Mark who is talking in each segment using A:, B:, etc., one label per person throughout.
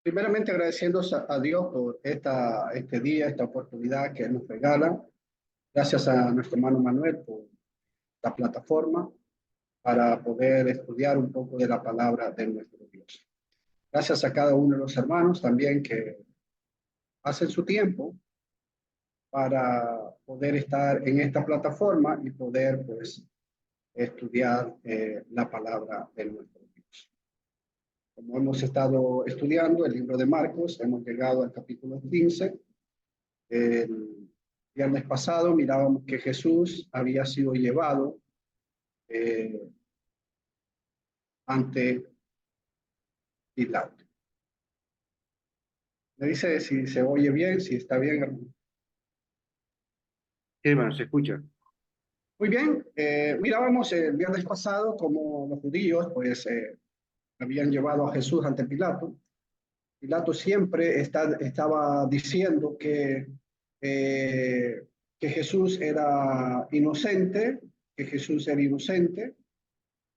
A: Primeramente agradeciendo a Dios por este día, esta oportunidad que nos regala. Gracias a nuestro hermano Manuel por la plataforma para poder estudiar un poco de la palabra de nuestro Dios. Gracias a cada uno de los hermanos también que hacen su tiempo para poder estar en esta plataforma y poder pues estudiar la palabra de nuestro Dios. Como hemos estado estudiando el libro de Marcos, hemos llegado al capítulo 15. El viernes pasado mirábamos que Jesús había sido llevado eh, ante Pilato. Me dice si se oye bien, si está bien, hermano.
B: Sí, hermano, se escucha.
A: Muy bien, mirábamos el viernes pasado como los judíos pues habían llevado a Jesús ante Pilato. Pilato siempre estaba diciendo eh, que Jesús era inocente, que Jesús era inocente,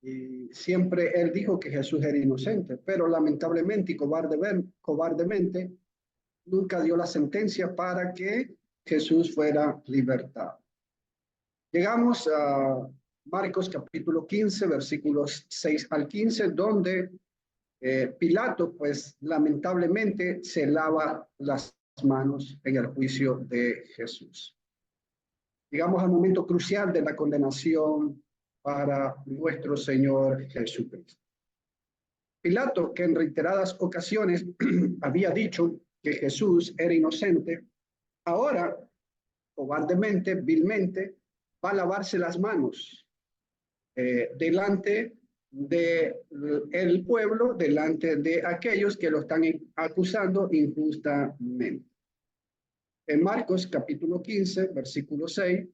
A: y siempre él dijo que Jesús era inocente, pero lamentablemente y cobardemente nunca dio la sentencia para que Jesús fuera libertado. Llegamos a Marcos capítulo 15, versículos 6 al 15, donde Pilato, pues lamentablemente, se lava las manos en el juicio de Jesús. Llegamos al momento crucial de la condenación para nuestro Señor Jesucristo. Pilato, que en reiteradas ocasiones había dicho que Jesús era inocente, ahora, cobardemente, vilmente, va a lavarse las manos delante del pueblo, delante de aquellos que lo están acusando injustamente. En Marcos capítulo 15, versículo 6.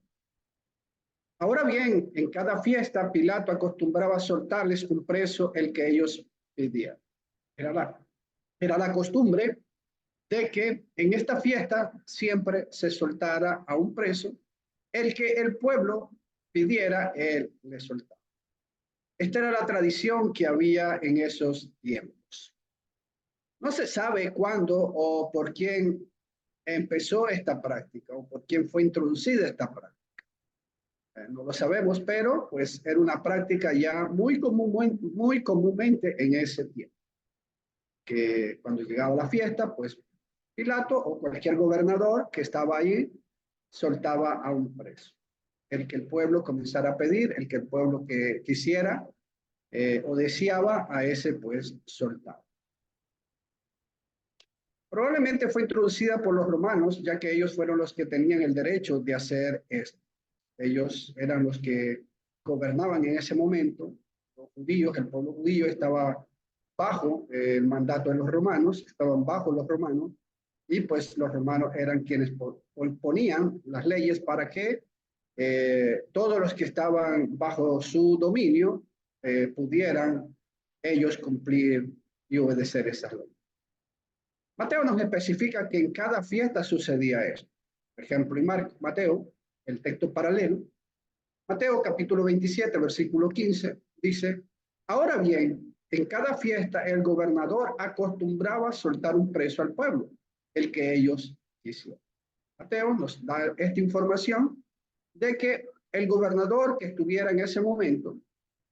A: Ahora bien, en cada fiesta Pilato acostumbraba a soltarles un preso el que ellos pedían. Era la costumbre de que en esta fiesta siempre se soltara a un preso, el que el pueblo pidiera, él le soltaba. Esta era la tradición que había en esos tiempos. No se sabe cuándo o por quién empezó esta práctica o por quién fue introducida esta práctica. No lo sabemos, pero pues era una práctica ya muy comúnmente en ese tiempo. Que cuando llegaba la fiesta, pues Pilato o cualquier gobernador que estaba ahí soltaba a un preso. El que el pueblo comenzara a pedir, el que el pueblo que quisiera o deseaba, a ese pues soltaba. Probablemente fue introducida por los romanos, ya que ellos fueron los que tenían el derecho de hacer esto. Ellos eran los que gobernaban en ese momento. Los judíos, el pueblo judío estaba bajo el mandato de los romanos, estaban bajo los romanos, y pues los romanos eran quienes ponían las leyes para que todos los que estaban bajo su dominio pudieran ellos cumplir y obedecer esas leyes. Mateo nos especifica que en cada fiesta sucedía eso. Por ejemplo, en Mateo, el texto paralelo, Mateo capítulo 27, versículo 15, dice, ahora bien, en cada fiesta el gobernador acostumbraba a soltar un preso al pueblo, el que ellos quisieran. Mateo nos da esta información de que el gobernador que estuviera en ese momento,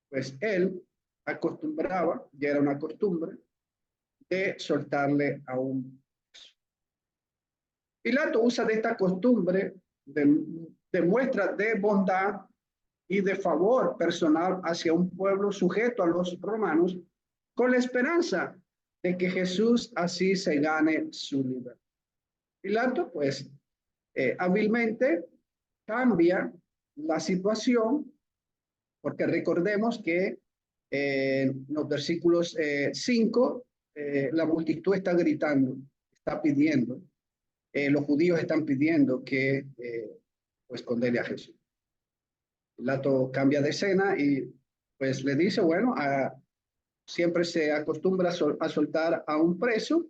A: pues él acostumbraba, ya era una costumbre, de soltarle a un preso. Pilato usa de esta costumbre de muestra de bondad y de favor personal hacia un pueblo sujeto a los romanos, con la esperanza de que Jesús así se gane su libertad. Pilato, pues, hábilmente cambia la situación, porque recordemos que en los versículos 5, la multitud está gritando, está pidiendo, los judíos están pidiendo que pues condene a Jesús. Pilato cambia de escena y pues le dice, bueno, siempre se acostumbra a soltar a un preso.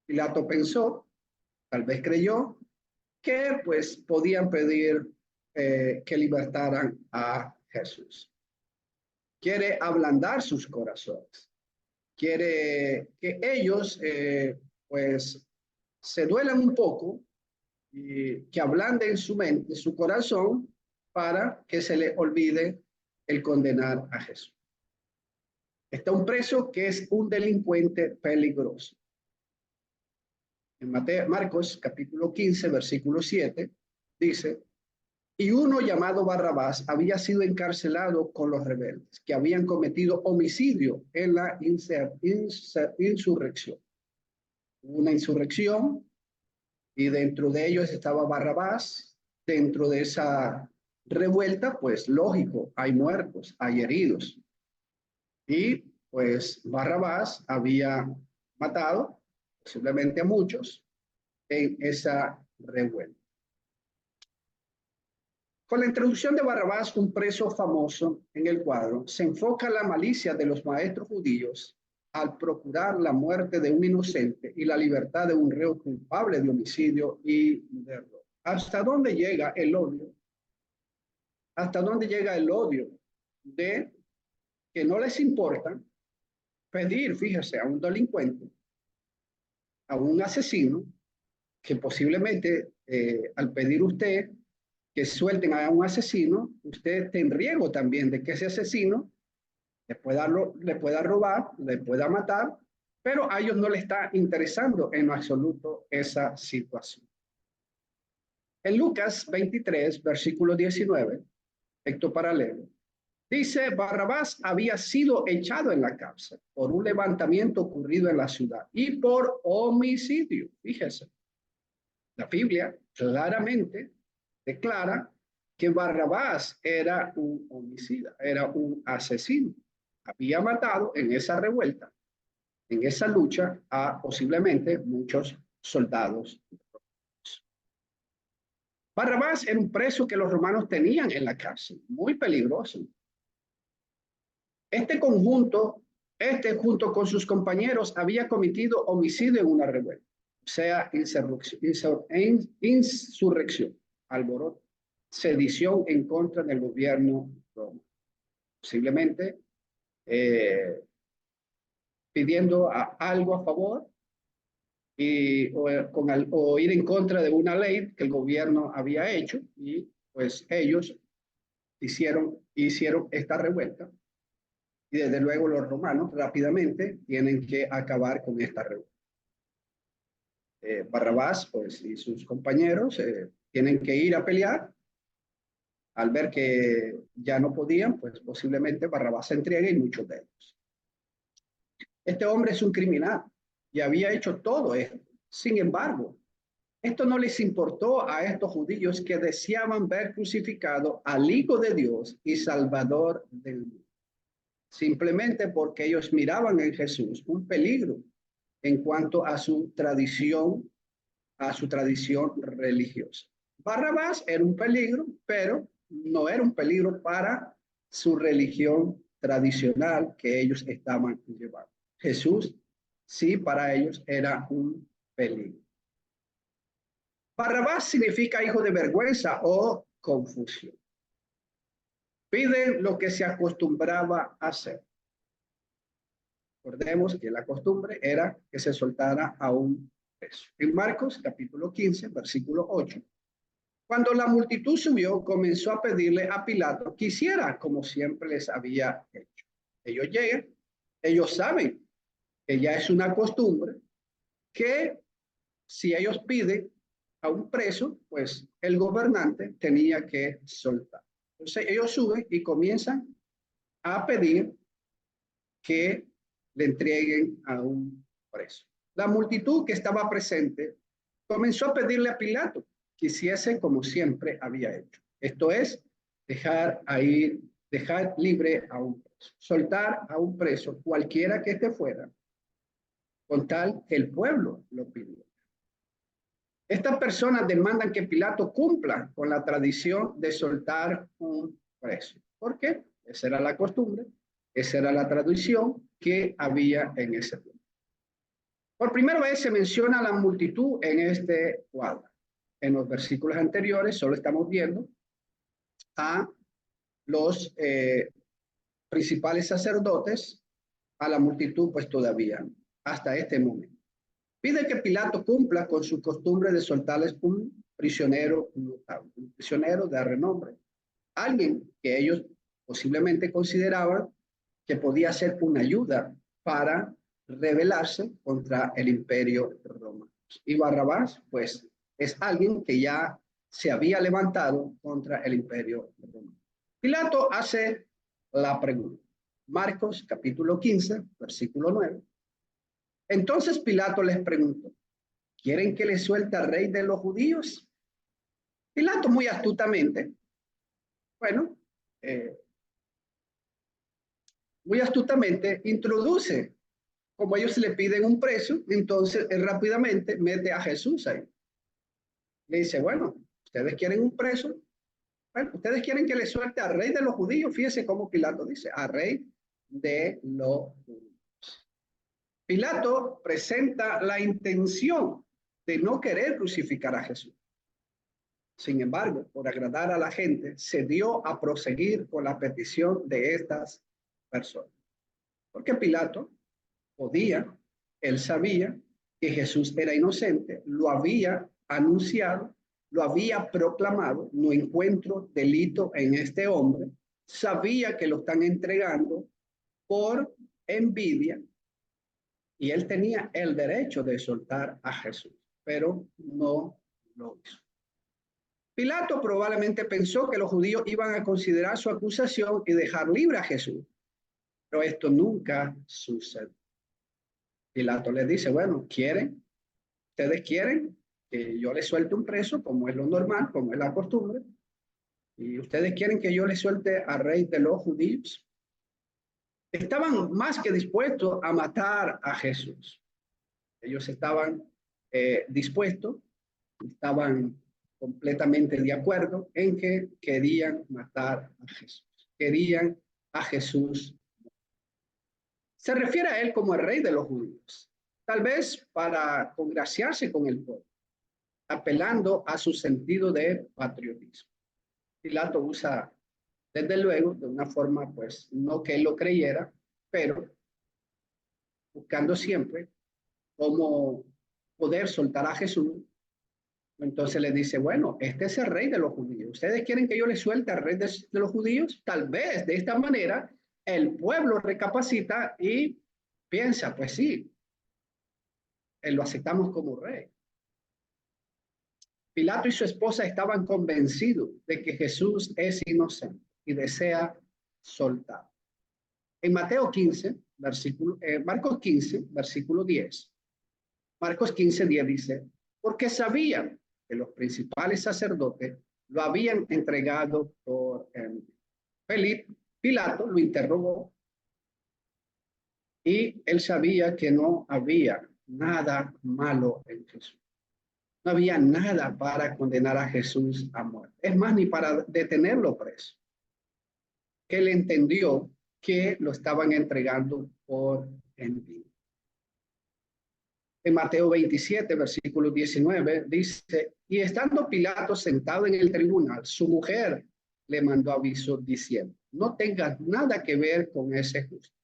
A: Pilato pensó, tal vez creyó, que pues podían pedir que libertaran a Jesús. Quiere ablandar sus corazones. quiere que ellos pues se duelan un poco y que ablanden su mente, su corazón, para que se le olvide el condenar a Jesús. Está un preso que es un delincuente peligroso. En Marcos capítulo 15, versículo 7, dice: y uno llamado Barrabás había sido encarcelado con los rebeldes, que habían cometido homicidio en la insurrección. Una insurrección, y dentro de ellos estaba Barrabás. Dentro de esa revuelta, pues lógico, hay muertos, hay heridos. Y pues Barrabás había matado posiblemente a muchos en esa revuelta. Con la introducción de Barrabás, un preso famoso en el cuadro, se enfoca la malicia de los maestros judíos al procurar la muerte de un inocente y la libertad de un reo culpable de homicidio y de robo. ¿Hasta dónde llega el odio? ¿Hasta dónde llega el odio de que no les importa pedir, fíjese, a un delincuente, a un asesino, que posiblemente al pedir usted que suelten a un asesino, usted está en riesgo también de que ese asesino le pueda robar, le pueda matar, pero a ellos no les está interesando en absoluto esa situación. En Lucas 23, versículo 19, texto paralelo, dice: Barrabás había sido echado en la cárcel por un levantamiento ocurrido en la ciudad y por homicidio. Fíjese, la Biblia claramente declara que Barrabás era un homicida, era un asesino. Había matado en esa revuelta, en esa lucha, a posiblemente muchos soldados. Barrabás era un preso que los romanos tenían en la cárcel, muy peligroso. Este junto con sus compañeros, había cometido homicidio en una revuelta, o sea, insurrección, alboroto, sedición en contra del gobierno romano. Posiblemente pidiendo algo a favor o ir en contra de una ley que el gobierno había hecho, y pues ellos hicieron esta revuelta, y desde luego los romanos rápidamente tienen que acabar con esta revuelta. Barrabás pues, y sus compañeros tienen que ir a pelear. Al ver que ya no podían, pues posiblemente Barrabás se entrega, y muchos de ellos. Este hombre es un criminal y había hecho todo esto. Sin embargo, esto no les importó a estos judíos que deseaban ver crucificado al Hijo de Dios y Salvador del mundo. Simplemente porque ellos miraban en Jesús un peligro en cuanto a su tradición religiosa. Barrabás era un peligro, pero no era un peligro para su religión tradicional que ellos estaban llevando. Jesús sí, para ellos era un peligro. Barrabás significa hijo de vergüenza o confusión. Piden lo que se acostumbraba a hacer. Recordemos que la costumbre era que se soltara a un preso. En Marcos capítulo 15, versículo 8. Cuando la multitud subió, comenzó a pedirle a Pilato que hiciera como siempre les había hecho. Ellos llegan, ellos saben que ya es una costumbre que si ellos piden a un preso, pues el gobernante tenía que soltar. Entonces ellos suben y comienzan a pedir que le entreguen a un preso. La multitud que estaba presente comenzó a pedirle a Pilato que hiciese como siempre había hecho. Esto es, dejar libre a un preso, soltar a un preso, cualquiera que esté fuera, con tal que el pueblo lo pidió. Estas personas demandan que Pilato cumpla con la tradición de soltar un preso. ¿Por qué? Esa era la costumbre, esa era la tradición que había en ese tiempo. Por primera vez se menciona la multitud en este cuadro. En los versículos anteriores solo estamos viendo a los principales sacerdotes a la multitud, pues todavía, hasta este momento. Pide que Pilato cumpla con su costumbre de soltarles un prisionero notable, un prisionero de renombre, alguien que ellos posiblemente consideraban que podía ser una ayuda para rebelarse contra el imperio romano. Y Barrabás, pues, es alguien que ya se había levantado contra el imperio romano. Pilato hace la pregunta. Marcos capítulo 15, versículo 9. Entonces Pilato les preguntó, ¿quieren que les suelte al rey de los judíos? Pilato muy astutamente, bueno, muy astutamente introduce, como ellos le piden un preso, entonces él rápidamente mete a Jesús ahí. Le dice, bueno, ustedes quieren un preso, bueno, ustedes quieren que le suelte al rey de los judíos, fíjese cómo Pilato dice, al rey de los judíos. Pilato presenta la intención de no querer crucificar a Jesús. Sin embargo, por agradar a la gente, se dio a proseguir con la petición de estas personas. Porque Pilato podía, él sabía que Jesús era inocente, lo había anunciado, lo había proclamado, no encuentro delito en este hombre, sabía que lo están entregando por envidia y él tenía el derecho de soltar a Jesús, pero no lo hizo. Pilato probablemente pensó que los judíos iban a considerar su acusación y dejar libre a Jesús, pero esto nunca sucedió. Pilato les dice, bueno, ustedes quieren que yo les suelte un preso, como es lo normal, como es la costumbre, y ustedes quieren que yo les suelte al rey de los judíos. Estaban más que dispuestos a matar a Jesús. Ellos estaban dispuestos, estaban completamente de acuerdo en que querían matar a Jesús. Querían a Jesús. Se refiere a él como el rey de los judíos, tal vez para congraciarse con el pueblo, apelando a su sentido de patriotismo. Pilato usa, desde luego, de una forma, pues, no que él lo creyera, pero buscando siempre cómo poder soltar a Jesús. Entonces le dice, bueno, este es el rey de los judíos. ¿Ustedes quieren que yo le suelte al rey de los judíos? Tal vez de esta manera el pueblo recapacita y piensa, pues sí, lo aceptamos como rey. Pilato y su esposa estaban convencidos de que Jesús es inocente y desea soltar. En Mateo 15, Marcos 15, versículo 10. Marcos 15, 10 dice, porque sabían que los principales sacerdotes lo habían entregado por Pilato lo interrogó y él sabía que no había nada malo en Jesús. No había nada para condenar a Jesús a muerte. Es más, ni para detenerlo preso. Que él entendió que lo estaban entregando por envidia. En Mateo 27, versículo 19, dice, y estando Pilato sentado en el tribunal, su mujer le mandó aviso diciendo, no tengas nada que ver con ese justo,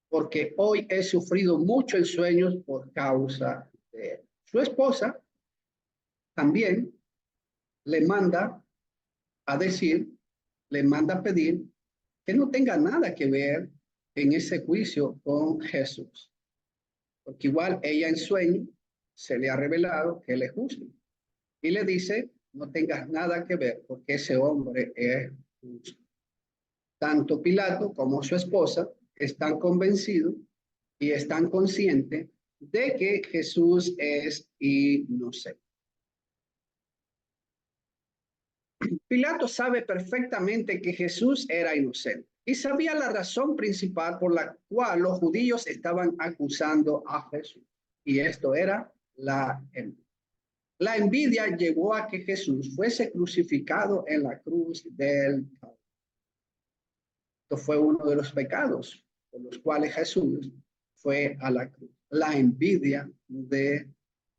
A: porque hoy he sufrido mucho en sueños por causa de él. Su esposa también le manda a decir, le manda a pedir que no tenga nada que ver en ese juicio con Jesús. Porque igual ella en sueño se le ha revelado que él es justo. Y le dice, no tengas nada que ver porque ese hombre es justo. Tanto Pilato como su esposa están convencidos y están conscientes de que Jesús es inocente. Pilato sabe perfectamente que Jesús era inocente y sabía la razón principal por la cual los judíos estaban acusando a Jesús. Y esto era la envidia. La envidia llevó a que Jesús fuese crucificado en la cruz del Calvario. Esto fue uno de los pecados por los cuales Jesús fue a la cruz. La envidia de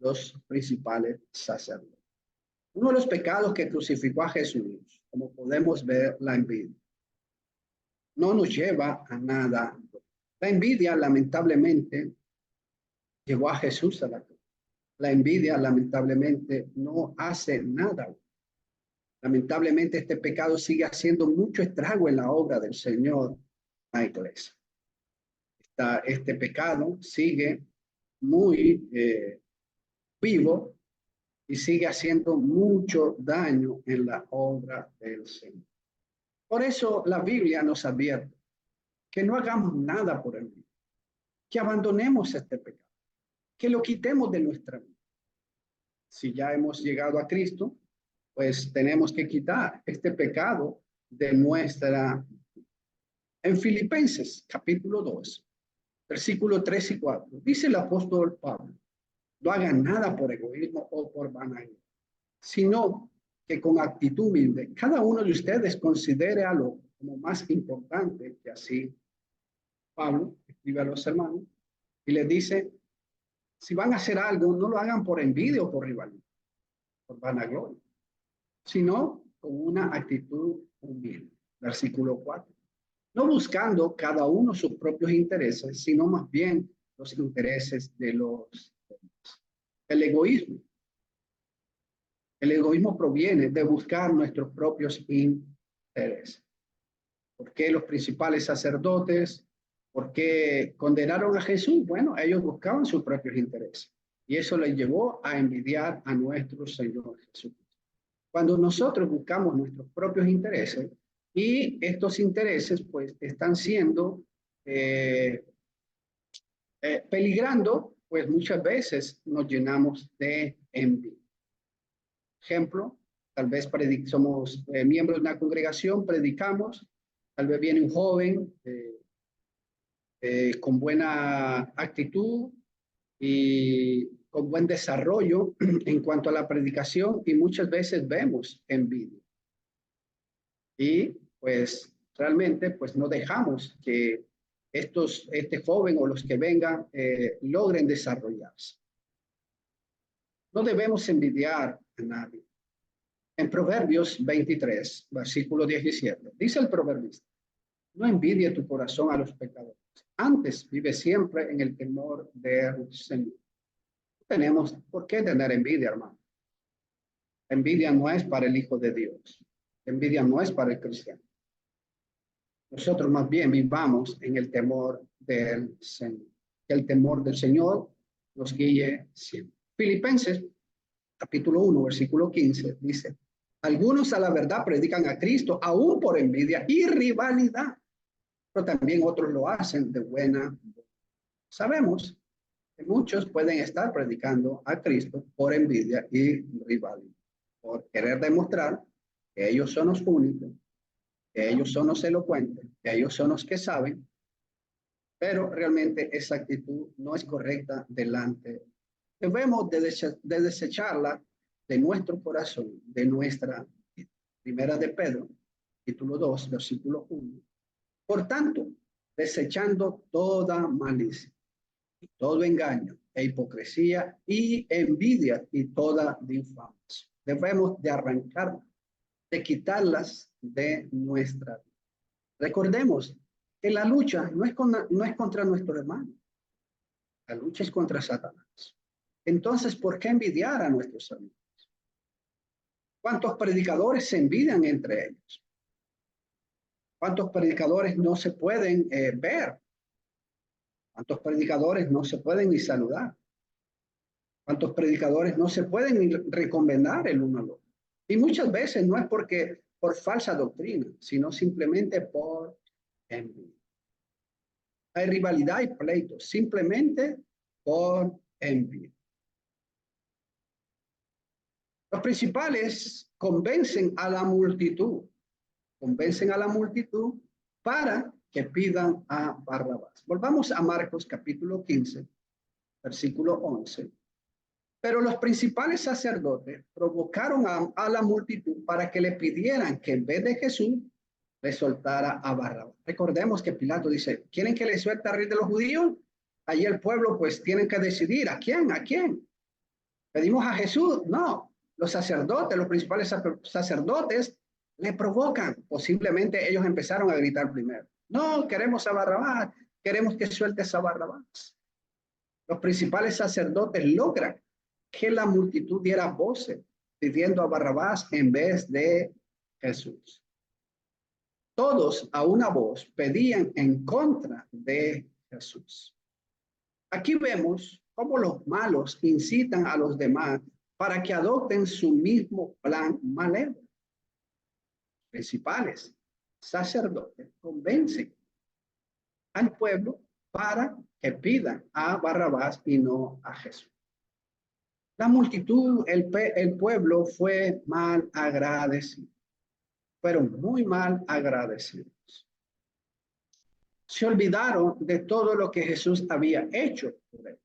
A: los principales sacerdotes. Uno de los pecados que crucificó a Jesús, como podemos ver, la envidia, no nos lleva a nada. La envidia, lamentablemente, llevó a Jesús a la cruz. La envidia, lamentablemente, no hace nada. Lamentablemente, este pecado sigue haciendo mucho estrago en la obra del Señor, la iglesia. Este pecado sigue muy vivo y sigue haciendo mucho daño en la obra del Señor. Por eso la Biblia nos advierte que no hagamos nada por el bien, que abandonemos este pecado, que lo quitemos de nuestra vida. Si ya hemos llegado a Cristo, pues tenemos que quitar este pecado de nuestra. En Filipenses capítulo 2, versículo 3 y 4, dice el apóstol Pablo: no hagan nada por egoísmo o por vanagloria, sino que con actitud humilde cada uno de ustedes considere algo como más importante que así. Pablo escribe a los hermanos y les dice: si van a hacer algo, no lo hagan por envidia o por rivalidad, por vanagloria, sino con una actitud humilde. Versículo 4. No buscando cada uno sus propios intereses, sino más bien los intereses de los demás. El egoísmo. El egoísmo proviene de buscar nuestros propios intereses. ¿Por qué los principales sacerdotes? ¿Por qué condenaron a Jesús? Bueno, ellos buscaban sus propios intereses. Y eso les llevó a envidiar a nuestro Señor Jesús. Cuando nosotros buscamos nuestros propios intereses, y estos intereses pues están siendo peligrando, pues muchas veces nos llenamos de envidia. Ejemplo, tal vez somos miembros de una congregación, predicamos, tal vez viene un joven con buena actitud y con buen desarrollo en cuanto a la predicación, y muchas veces vemos envidia. Y pues realmente pues no dejamos que este joven o los que vengan logren desarrollarse. No debemos envidiar a nadie. En Proverbios 23, versículo 17, dice el proverbista: no envidie tu corazón a los pecadores, antes vive siempre en el temor del Señor. No tenemos por qué tener envidia, hermano. Envidia no es para el Hijo de Dios. Envidia no es para el cristiano. Nosotros más bien vivamos en el temor del Señor. Que el temor del Señor nos guíe siempre. Filipenses capítulo 1, versículo 15 dice: algunos a la verdad predican a Cristo aún por envidia y rivalidad, pero también otros lo hacen de buena. Sabemos que muchos pueden estar predicando a Cristo por envidia y rivalidad, por querer demostrar que ellos son los únicos, que ellos son los elocuentes, que ellos son los que saben, pero realmente esa actitud no es correcta delante. Debemos de desecharla de nuestro corazón, de nuestra vida. Primera de Pedro, capítulo 2, versículo 1. Por tanto, desechando toda malicia, y todo engaño e hipocresía y envidia y toda difamación. Debemos de arrancarlas, de quitarlas de nuestra vida. Recordemos que la lucha no es contra nuestro hermano. La lucha es contra Satanás. Entonces, ¿por qué envidiar a nuestros hermanos? ¿Cuántos predicadores se envidian entre ellos? ¿Cuántos predicadores no se pueden ver? ¿Cuántos predicadores no se pueden ni saludar? ¿Cuántos predicadores no se pueden ni recomendar el uno al otro? Y muchas veces no es por falsa doctrina, sino simplemente por envidia. Hay rivalidad y pleitos, simplemente por envidia. Los principales convencen a la multitud para que pidan a Barrabás. Volvamos a Marcos capítulo 15, versículo 11. Pero los principales sacerdotes provocaron a la multitud para que le pidieran que en vez de Jesús le soltara a Barrabás. Recordemos que Pilato dice: ¿quieren que le suelte al rey de los judíos? Allí el pueblo pues tienen que decidir ¿a quién? ¿A quién? ¿Pedimos a Jesús? No. Los sacerdotes, los principales sacerdotes le provocan. Posiblemente ellos empezaron a gritar primero: no, queremos a Barrabás. queremos que sueltes a Barrabás. Los principales sacerdotes logran que la multitud diera voces pidiendo a Barrabás en vez de Jesús. Todos a una voz pedían en contra de Jesús. Aquí vemos cómo los malos incitan a los demás para que adopten su mismo plan malévolo. Principales sacerdotes convencen al pueblo para que pidan a Barrabás y no a Jesús. La multitud, el pueblo fue mal agradecido. Fueron muy mal agradecidos. Se olvidaron de todo lo que Jesús había hecho por él.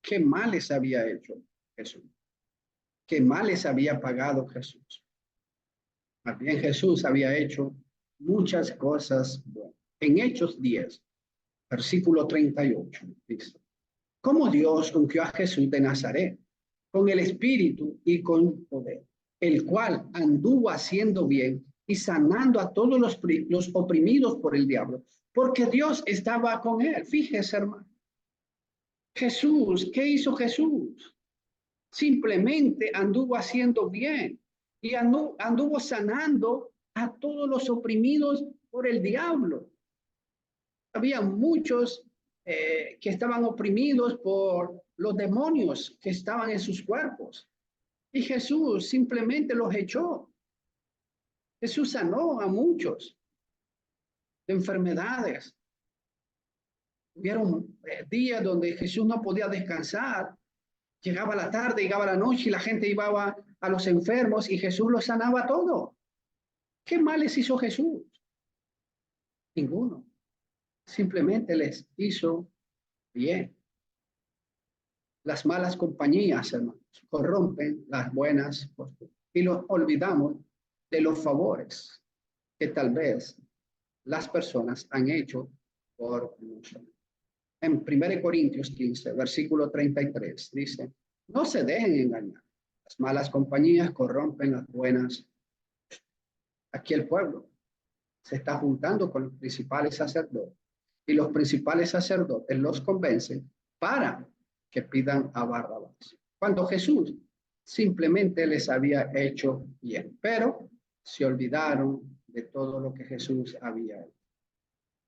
A: ¿Qué males había hecho Jesús? ¿Qué males había pagado Jesús? Más bien Jesús había hecho muchas cosas buenas. En Hechos 10, versículo 38, dice: como Dios ungió a Jesús de Nazaret con el Espíritu y con poder, el cual anduvo haciendo bien y sanando a todos los oprimidos por el diablo, porque Dios estaba con él. Fíjese, hermano. Jesús, ¿qué hizo Jesús? Simplemente anduvo haciendo bien y anduvo sanando a todos los oprimidos por el diablo. Había muchos que estaban oprimidos por los demonios que estaban en sus cuerpos. Y Jesús simplemente los echó. Jesús sanó a muchos de enfermedades. Hubieron días donde Jesús no podía descansar. Llegaba la tarde, llegaba la noche y la gente iba a los enfermos y Jesús los sanaba todo. ¿Qué males hizo Jesús? Ninguno. Simplemente les hizo bien. Las malas compañías, hermanos, corrompen las buenas costumbres y los olvidamos de los favores que tal vez las personas han hecho por nosotros. En 1 Corintios 15, versículo 33, dice: no se dejen engañar. Las malas compañías corrompen las buenas. Aquí el pueblo se está juntando con los principales sacerdotes y los principales sacerdotes los convencen para que pidan a Barrabás, cuando Jesús simplemente les había hecho bien, pero se olvidaron de todo lo que Jesús había hecho.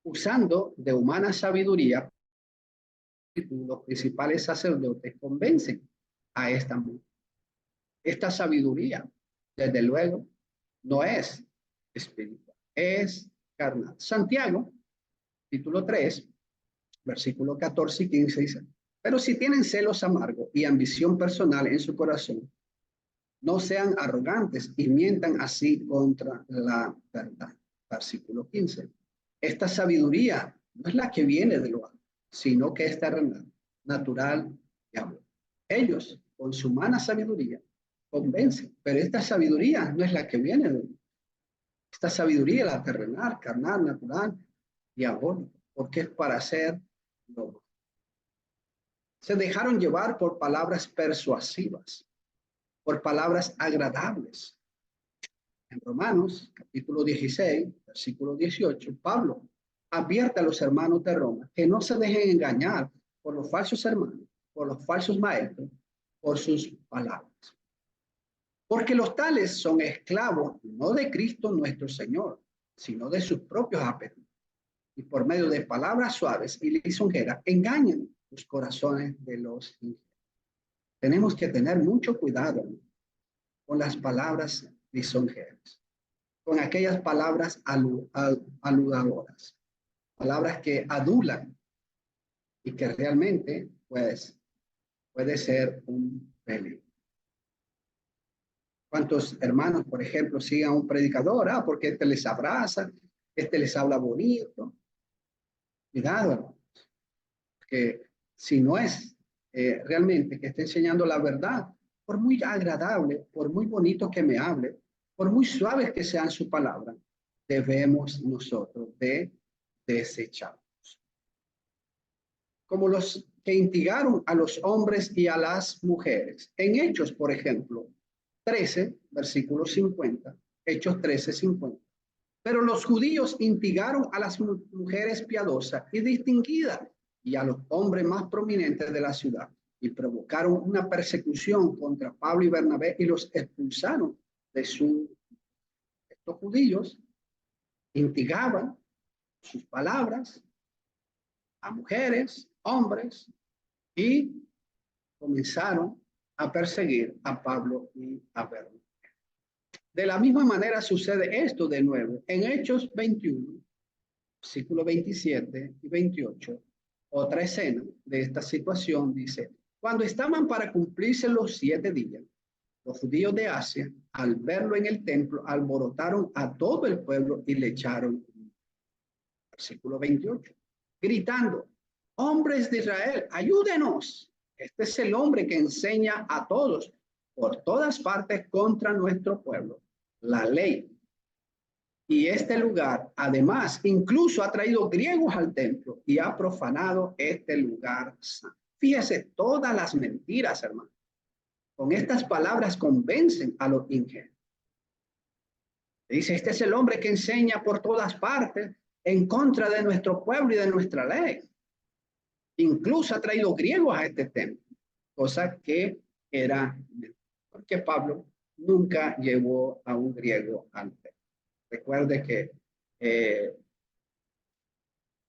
A: Usando de humana sabiduría, los principales sacerdotes convencen a esta mujer. Esta sabiduría, desde luego, no es espiritual, es carnal. Santiago, capítulo 3, versículo 14 y 15 dice: pero si tienen celos amargos y ambición personal en su corazón, no sean arrogantes y mientan así contra la verdad. Versículo 15. Esta sabiduría no es la que viene de lo alto, sino que es terrenal, natural y amor. Ellos, con su humana sabiduría, convencen, pero esta sabiduría no es la que viene de Dios. Esta sabiduría es la terrenal, carnal, natural y diabólica, porque es para hacer lo malo. Se dejaron llevar por palabras persuasivas, por palabras agradables. En Romanos, capítulo 16, versículo 18, Pablo advierte a los hermanos de Roma que no se dejen engañar por los falsos hermanos, por los falsos maestros, por sus palabras. Porque los tales son esclavos no de Cristo nuestro Señor, sino de sus propios apetitos. Y por medio de palabras suaves y lisonjeras engañan los corazones de los infieles. Tenemos que tener mucho cuidado con las palabras lisonjeras, con aquellas palabras aludadoras, palabras que adulan y que realmente, pues, puede ser un peligro. ¿Cuántos hermanos, por ejemplo, siguen a un predicador? Porque este les abraza, este les habla bonito. Cuidado, hermanos, porque si no es realmente que esté enseñando la verdad, por muy agradable, por muy bonito que me hable, por muy suaves que sean sus palabras, debemos nosotros de desecharlos. Como los que instigaron a los hombres y a las mujeres. En Hechos, por ejemplo, 13, versículo 50, Hechos 13, 50. Pero los judíos instigaron a las mujeres piadosas y distinguidas y a los hombres más prominentes de la ciudad y provocaron una persecución contra Pablo y Bernabé y los expulsaron de su... Estos judíos instigaban sus palabras a mujeres, hombres y comenzaron a perseguir a Pablo y a Bernabé. De la misma manera sucede esto de nuevo en Hechos 21, versículos 27 y 28. Otra escena de esta situación dice, cuando estaban para cumplirse los 7 días, los judíos de Asia, al verlo en el templo, alborotaron a todo el pueblo y le echaron. Versículo 28, gritando, hombres de Israel, ayúdenos. Este es el hombre que enseña a todos por todas partes contra nuestro pueblo la ley. Y este lugar, además, incluso ha traído griegos al templo y ha profanado este lugar santo. Fíjese todas las mentiras, hermano. Con estas palabras convencen a los ingenuos. Dice, este es el hombre que enseña por todas partes en contra de nuestro pueblo y de nuestra ley. Incluso ha traído griegos a este templo, cosa que era, porque Pablo nunca llevó a un griego al templo. Recuerde que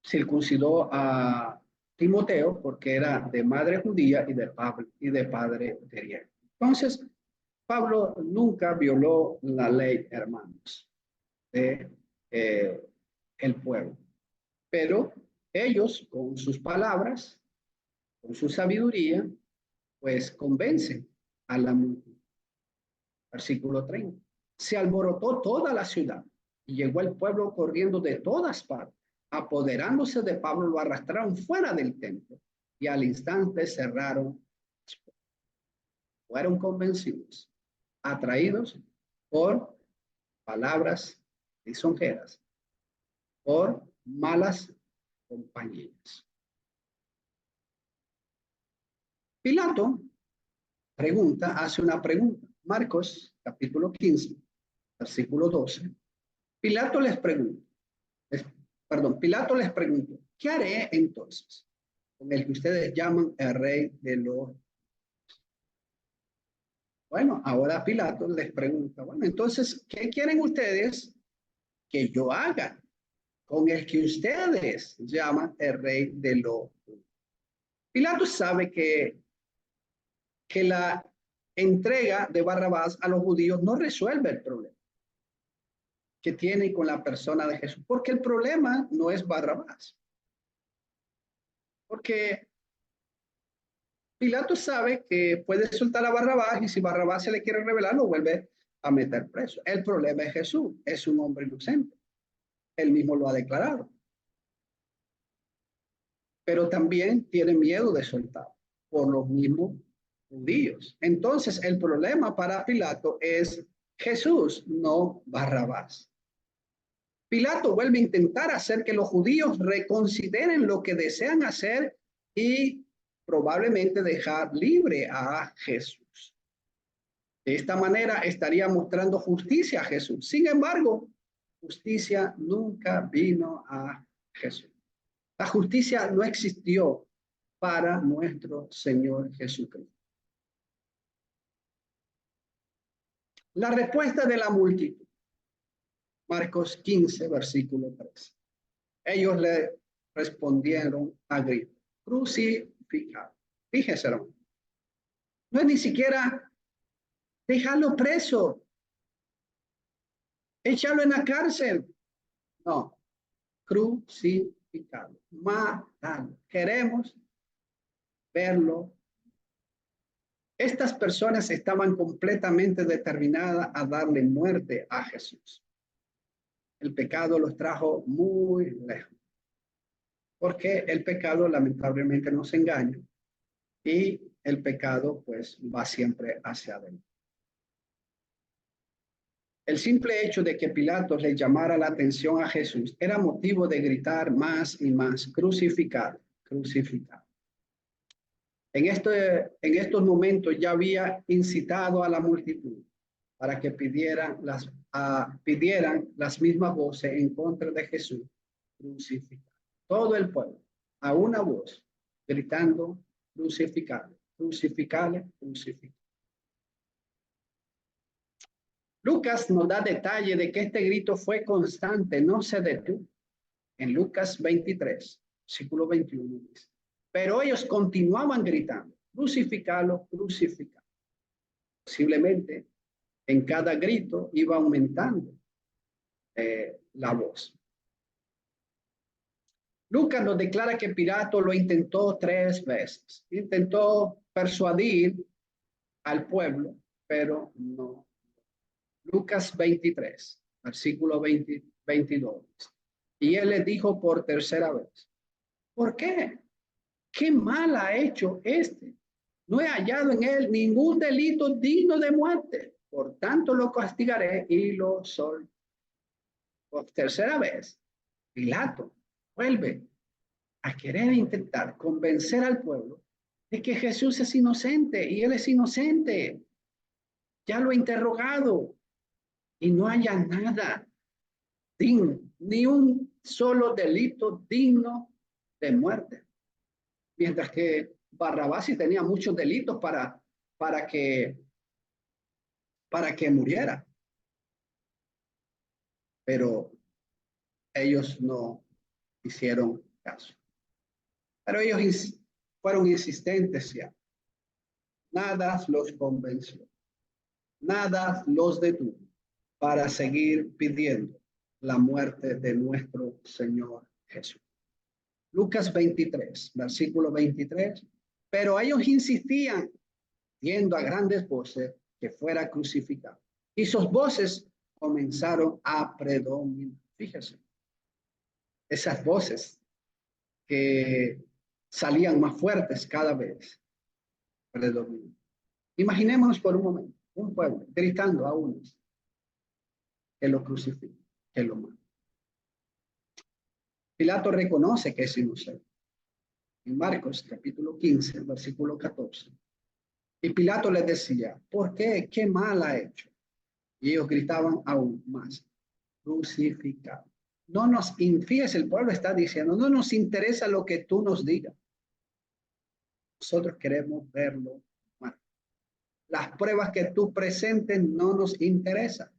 A: circuncidó a Timoteo porque era de madre judía y de padre griego. Entonces, Pablo nunca violó la ley, hermanos, de el pueblo. Pero ellos, con sus palabras, con su sabiduría, pues convencen a la multitud. Versículo 30. Se alborotó toda la ciudad y llegó el pueblo corriendo de todas partes. Apoderándose de Pablo, lo arrastraron fuera del templo y al instante cerraron. Fueron convencidos, atraídos por palabras lisonjeras, por malas compañías. Pilato hace una pregunta. Marcos, capítulo 15, versículo 12. Pilato les preguntó, ¿qué haré entonces con el que ustedes llaman el rey de los... Bueno, ahora Pilato les pregunta, bueno, entonces, ¿qué quieren ustedes que yo haga con el que ustedes llaman el rey de los... Pilato sabe que la entrega de Barrabás a los judíos no resuelve el problema que tiene con la persona de Jesús, porque el problema no es Barrabás. Porque Pilato sabe que puede soltar a Barrabás y si Barrabás se le quiere revelar, lo vuelve a meter preso. El problema es Jesús, es un hombre inocente. Él mismo lo ha declarado. Pero también tiene miedo de soltar por los mismos judíos. Entonces, el problema para Pilato es Jesús, no Barrabás. Pilato vuelve a intentar hacer que los judíos reconsideren lo que desean hacer y probablemente dejar libre a Jesús. De esta manera estaría mostrando justicia a Jesús. Sin embargo, justicia nunca vino a Jesús. La justicia no existió para nuestro Señor Jesucristo. La respuesta de la multitud. Marcos 15, versículo 3. Ellos le respondieron a grito, crucificado. Fíjese, hermano. No es ni siquiera dejarlo preso, echarlo en la cárcel. No, crucificado, matarlo. Queremos verlo. Estas personas estaban completamente determinadas a darle muerte a Jesús. El pecado los trajo muy lejos, porque el pecado lamentablemente nos engaña y el pecado pues va siempre hacia adentro. El simple hecho de que Pilato le llamara la atención a Jesús era motivo de gritar más y más, crucificado, crucificado. En estos momentos ya había incitado a la multitud para que pidieran las pidieran las mismas voces en contra de Jesús crucificado. Todo el pueblo, a una voz, gritando, crucificado, crucificado, crucificado. Lucas nos da detalle de que este grito fue constante, no se detuvo. En Lucas 23, versículo 21 dice, pero ellos continuaban gritando, crucificalo, crucificalo. Posiblemente en cada grito iba aumentando la voz. Lucas nos declara que Pilato lo intentó 3 veces. Intentó persuadir al pueblo, pero no. Lucas 23, versículo 22. Y él le dijo por tercera vez, ¿por qué? ¿Qué mal ha hecho este? No he hallado en él ningún delito digno de muerte. Por tanto lo castigaré y lo soltaré. Por tercera vez, Pilato vuelve a querer intentar convencer al pueblo de que Jesús es inocente y él es inocente. Ya lo he interrogado y no haya nada digno, ni un solo delito digno de muerte. Mientras que Barrabás sí tenía muchos delitos para que muriera. Pero ellos no hicieron caso. Pero ellos fueron insistentes ya. Nada los convenció. Nada los detuvo para seguir pidiendo la muerte de nuestro Señor Jesús. Lucas 23, versículo 23. Pero ellos insistían, viendo a grandes voces, que fuera crucificado. Y sus voces comenzaron a predominar. Fíjese, esas voces que salían más fuertes cada vez predominan. Imaginémonos por un momento un pueblo gritando a unos que lo crucifiquen, que lo maten. Pilato reconoce que es inocente. En Marcos capítulo 15, versículo 14. Y Pilato les decía, ¿por qué? ¿Qué mal ha hecho? Y ellos gritaban aún más, crucificado. No nos infíes, el pueblo está diciendo, no nos interesa lo que tú nos digas. Nosotros queremos verlo muerto. Las pruebas que tú presentes no nos interesan.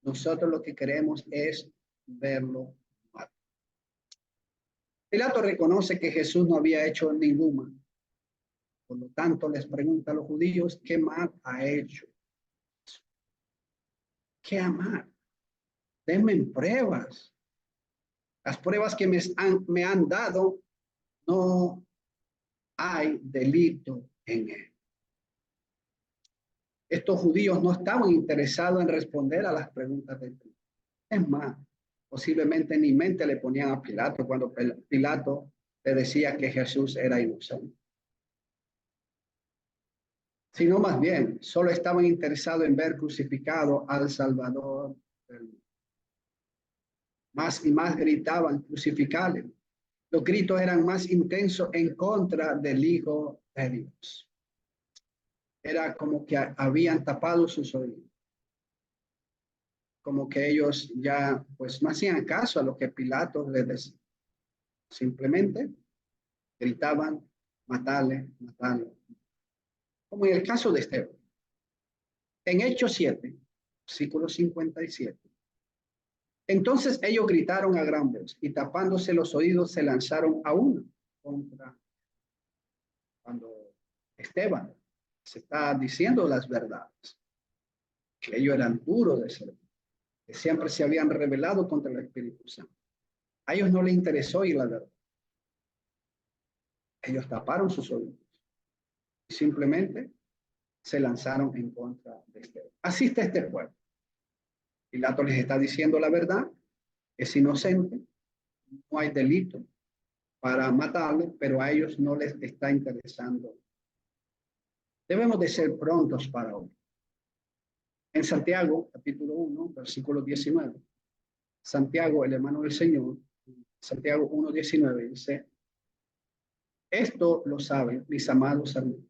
A: Nosotros lo que queremos es verlo muerto. Pilato reconoce que Jesús no había hecho ningún mal. Por lo tanto, les pregunta a los judíos, ¿qué mal ha hecho? ¿Qué mal? Denme pruebas. Las pruebas que me han dado, no hay delito en él. Estos judíos no estaban interesados en responder a las preguntas de Pilato. Es más, posiblemente ni mente le ponían a Pilato cuando Pilato le decía que Jesús era inocente. Sino más bien, solo estaban interesados en ver crucificado al Salvador del mundo. Más y más gritaban, crucificale. Los gritos eran más intensos en contra del Hijo de Dios. Era como que habían tapado sus oídos. Como que ellos ya pues no hacían caso a lo que Pilato les decía. Simplemente gritaban, matale, matale. Como en el caso de Esteban. En Hechos 7, versículo 57. Entonces ellos gritaron a gran voz y tapándose los oídos se lanzaron a uno contra cuando Esteban se está diciendo las verdades, que ellos eran duros de ser, que siempre se habían rebelado contra el Espíritu Santo. A ellos no les interesó y la verdad. Ellos taparon sus oídos y simplemente se lanzaron en contra de Esteban. Así está este pueblo. Pilato les está diciendo la verdad, es inocente, no hay delito para matarle, pero a ellos no les está interesando. Debemos de ser prontos para hoy. En Santiago, capítulo 1, versículo 19, Santiago, el hermano del Señor, Santiago 1:19 dice, esto lo saben mis amados hermanos,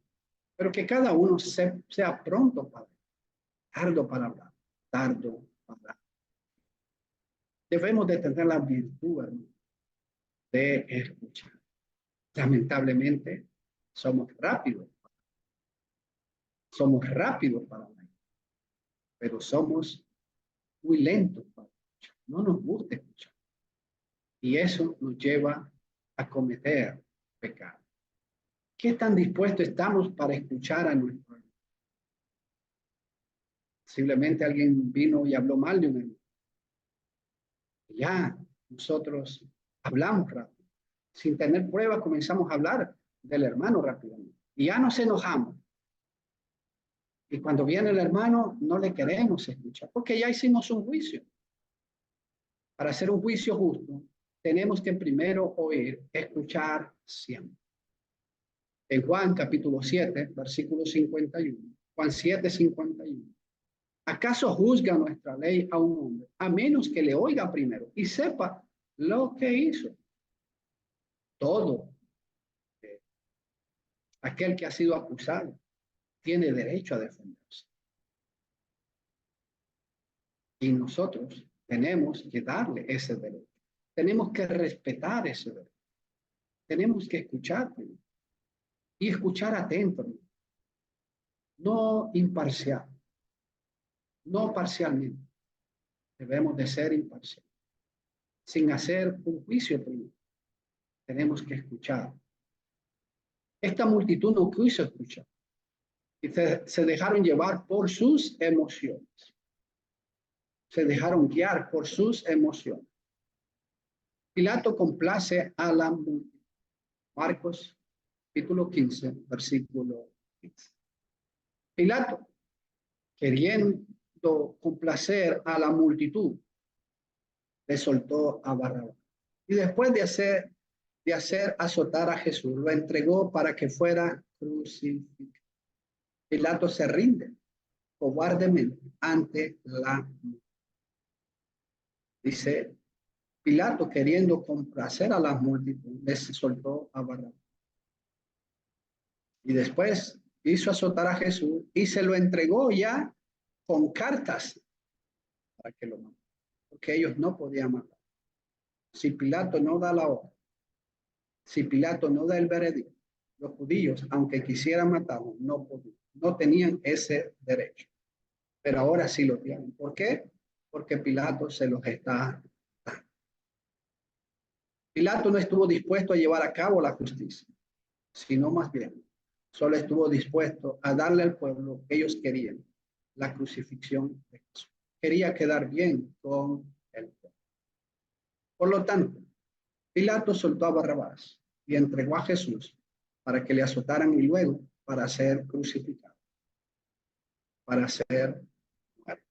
A: pero que cada uno sea pronto para tardo para hablar, tardo para para... Debemos de tener la virtud, hermano, de escuchar. Lamentablemente, somos rápidos para hablar, pero somos muy lentos para escuchar. No nos gusta escuchar. Y eso nos lleva a cometer pecado. ¿Qué tan dispuestos estamos para escuchar a nuestro hermano? Posiblemente alguien vino y habló mal de un hermano. Ya nosotros hablamos rápido. Sin tener pruebas comenzamos a hablar del hermano rápidamente. Y ya nos enojamos. Y cuando viene el hermano no le queremos escuchar porque ya hicimos un juicio. Para hacer un juicio justo tenemos que primero oír, escuchar siempre. En Juan capítulo 7, versículo 51. Juan 7, 51. ¿Acaso juzga nuestra ley a un hombre a menos que le oiga primero y sepa lo que hizo? Todo aquel que ha sido acusado tiene derecho a defenderse. Y nosotros tenemos que darle ese derecho. Tenemos que respetar ese derecho. Tenemos que escuchar y escuchar atentamente, no imparcial, no parcialmente. Debemos de ser imparciales, sin hacer un juicio primero. Tenemos que escuchar. Esta multitud no quiso escuchar y se dejaron llevar por sus emociones. Se dejaron guiar por sus emociones. Pilato complace a la multitud. Marcos capítulo 15, versículo 15. Pilato, queriendo complacer a la multitud, le soltó a Barrabás. Y después de hacer azotar a Jesús, lo entregó para que fuera crucificado. Pilato se rinde cobardemente ante la multitud. Dice, Pilato, queriendo complacer a la multitud, les soltó a Barrabás. Y después hizo azotar a Jesús y se lo entregó ya con cartas para que lo maten, porque ellos no podían matar. Si Pilato no da la orden, si Pilato no da el veredicto, los judíos, aunque quisieran matarlo, no podían, no tenían ese derecho. Pero ahora sí lo tienen. ¿Por qué? Porque Pilato se los está dando. Pilato no estuvo dispuesto a llevar a cabo la justicia, sino más bien, solo estuvo dispuesto a darle al pueblo lo que ellos querían, la crucifixión de Jesús. Quería quedar bien con el pueblo. Por lo tanto, Pilato soltó a Barrabás y entregó a Jesús para que le azotaran y luego para ser crucificado, para ser muerto.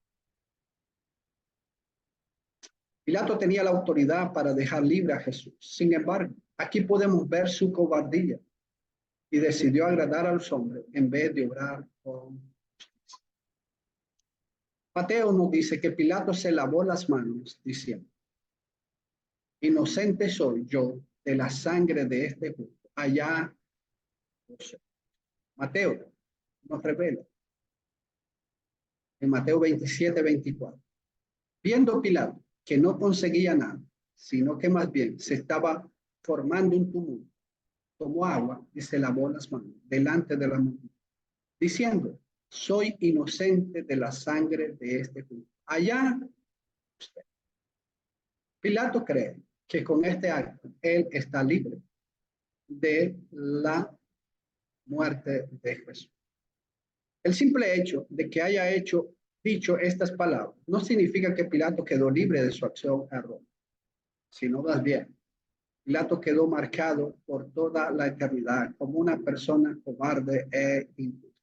A: Pilato tenía la autoridad para dejar libre a Jesús. Sin embargo, aquí podemos ver su cobardía y decidió agradar a los hombres en vez de obrar con justicia. Mateo nos dice que Pilato se lavó las manos diciendo, inocente soy yo de la sangre de este justo. Allá Mateo nos revela en Mateo 27, 24. Viendo Pilato que no conseguía nada, sino que más bien se estaba formando un tumulto, tomó agua y se lavó las manos delante de la multitud, diciendo, soy inocente de la sangre de este justo. Allá usted. Pilato cree que con este acto él está libre de la muerte de Jesús. El simple hecho de que haya dicho estas palabras no significa que Pilato quedó libre de su acción a Roma, sino más bien, Pilato quedó marcado por toda la eternidad como una persona cobarde e injusta,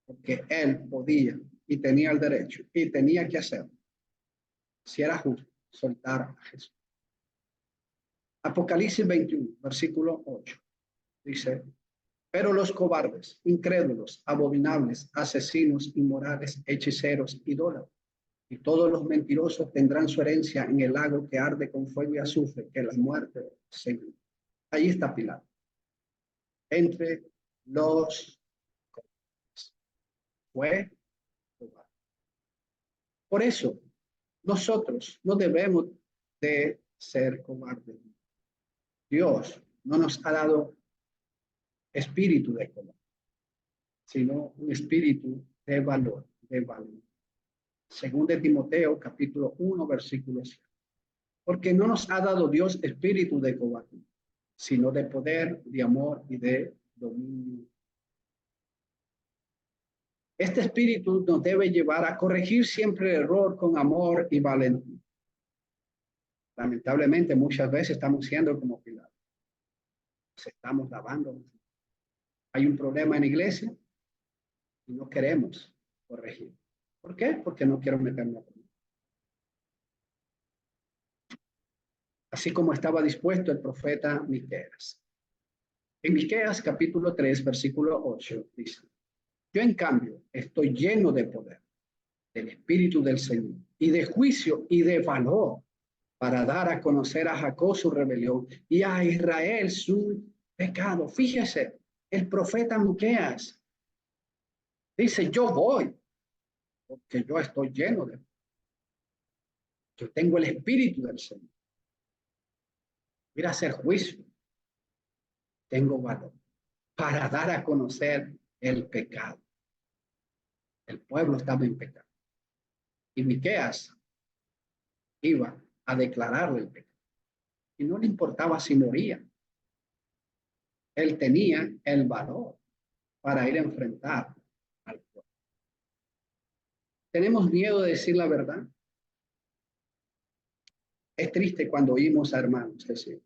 A: porque él podía y tenía el derecho y tenía que hacerlo, si era justo, soltar a Jesús. Apocalipsis 21, versículo 8, dice, pero los cobardes, incrédulos, abominables, asesinos, inmorales, hechiceros, idólatras, y todos los mentirosos tendrán su herencia en el lago que arde con fuego y azufre, que la muerte segura. Ahí está Pilato. Entre los cobardes. Fue cobarde. Por eso, nosotros no debemos de ser cobardes. Dios no nos ha dado espíritu de cobarde, sino un espíritu de valor, de valor. Según de Timoteo, capítulo 1, versículo 7. Porque no nos ha dado Dios espíritu de cobarde, sino de poder, de amor y de dominio. Este espíritu nos debe llevar a corregir siempre el error con amor y valentía. Lamentablemente, muchas veces estamos siendo como Pilato. Nos estamos lavando. Hay un problema en la iglesia y no queremos corregir. ¿Por qué? Porque no quiero meterme a problema. Así como estaba dispuesto el profeta Miqueas. En Miqueas capítulo 3, versículo 8, dice: yo en cambio estoy lleno de poder, del Espíritu del Señor, y de juicio y de valor, para dar a conocer a Jacob su rebelión y a Israel su pecado. Fíjese, el profeta Miqueas dice: yo voy, porque yo estoy lleno de poder. Yo tengo el Espíritu del Señor. Voy a hacer juicio. Tengo valor para dar a conocer el pecado. El pueblo estaba en pecado. Y Miqueas iba a declararle el pecado. Y no le importaba si moría. Él tenía el valor para ir a enfrentar al pueblo. ¿Tenemos miedo de decir la verdad? Es triste cuando oímos a hermanos decir: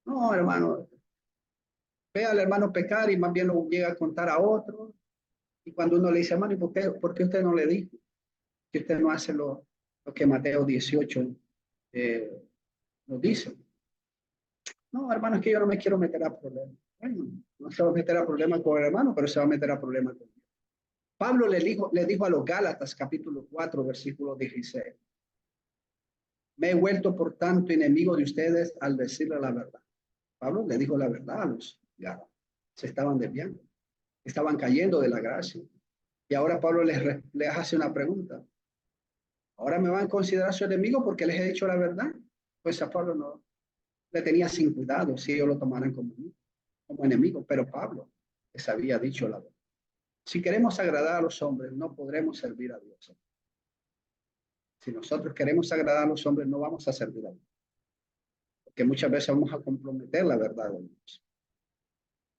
A: no, hermano, ve al hermano pecar y más bien lo llega a contar a otro. Y cuando uno le dice: hermano, ¿y por qué usted no le dijo? Que usted no hace lo que Mateo 18 nos dice. No, hermano, es que yo no me quiero meter a problemas. Bueno, no se va a meter a problemas con el hermano, pero se va a meter a problemas con Dios. Pablo le dijo a los Gálatas, capítulo 4, versículo 16: me he vuelto por tanto enemigo de ustedes al decirle la verdad. Pablo le dijo la verdad a los Gálatas. Se estaban desviando, estaban cayendo de la gracia. Y ahora Pablo les hace una pregunta: ¿ahora me van a considerar su enemigo porque les he dicho la verdad? Pues a Pablo no le tenía sin cuidado si ellos lo tomaran como enemigo, pero Pablo les había dicho la verdad. Si queremos agradar a los hombres, no podremos servir a Dios. Si nosotros queremos agradar a los hombres, no vamos a servir a Dios, porque muchas veces vamos a comprometer la verdad de Dios.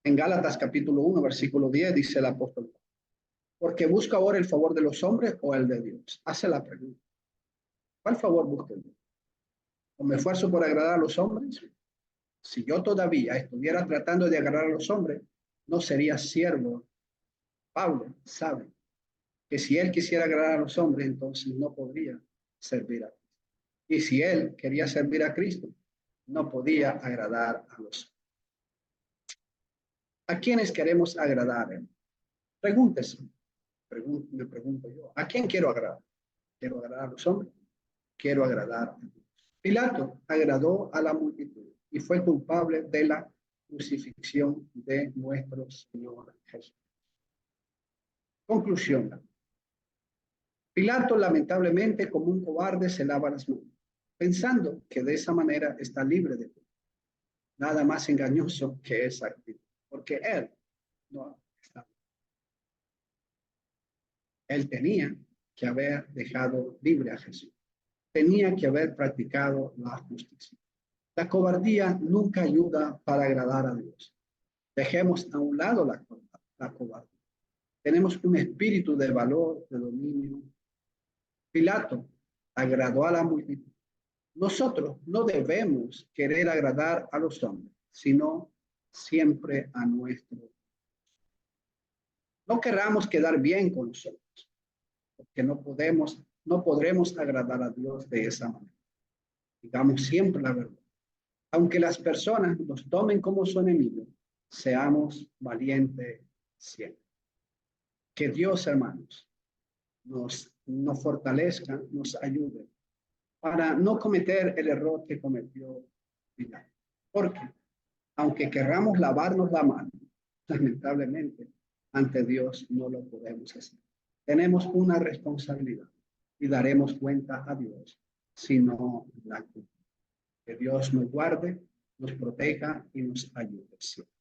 A: En Gálatas capítulo 1, versículo 10, dice el apóstol: porque busca ahora el favor de los hombres o el de Dios. Hace la pregunta: ¿cuál favor busca Dios? ¿O me esfuerzo por agradar a los hombres? Si yo todavía estuviera tratando de agradar a los hombres, no sería siervo. Pablo sabe que si él quisiera agradar a los hombres, entonces no podría servir a Cristo. Y si él quería servir a Cristo, no podía agradar a los hombres. ¿A quiénes queremos agradar? Pregúntese. Me pregunto yo: ¿a quién quiero agradar? ¿Quiero agradar a los hombres? Quiero agradar a Dios. Pilato agradó a la multitud y fue culpable de la crucifixión de nuestro Señor Jesús. Conclusión. Pilato, lamentablemente, como un cobarde, se lava las manos, pensando que de esa manera está libre de culpa. Nada más engañoso que esa actitud, porque él no está. Él tenía que haber dejado libre a Jesús. Tenía que haber practicado la justicia. La cobardía nunca ayuda para agradar a Dios. Dejemos a un lado la cobardía. Tenemos un espíritu de valor, de dominio. Pilato agradó a la multitud. Nosotros no debemos querer agradar a los hombres, sino siempre a nuestro. No queramos quedar bien con nosotros, porque no podremos agradar a Dios de esa manera. Digamos siempre la verdad. Aunque las personas nos tomen como su enemigo, seamos valientes siempre. Que Dios, hermanos, nos fortalezca, nos ayude para no cometer el error que cometió Pilato. Porque aunque querramos lavarnos la mano, lamentablemente ante Dios no lo podemos hacer. Tenemos una responsabilidad y daremos cuenta a Dios si no la cumplimos. Que Dios nos guarde, nos proteja y nos ayude siempre.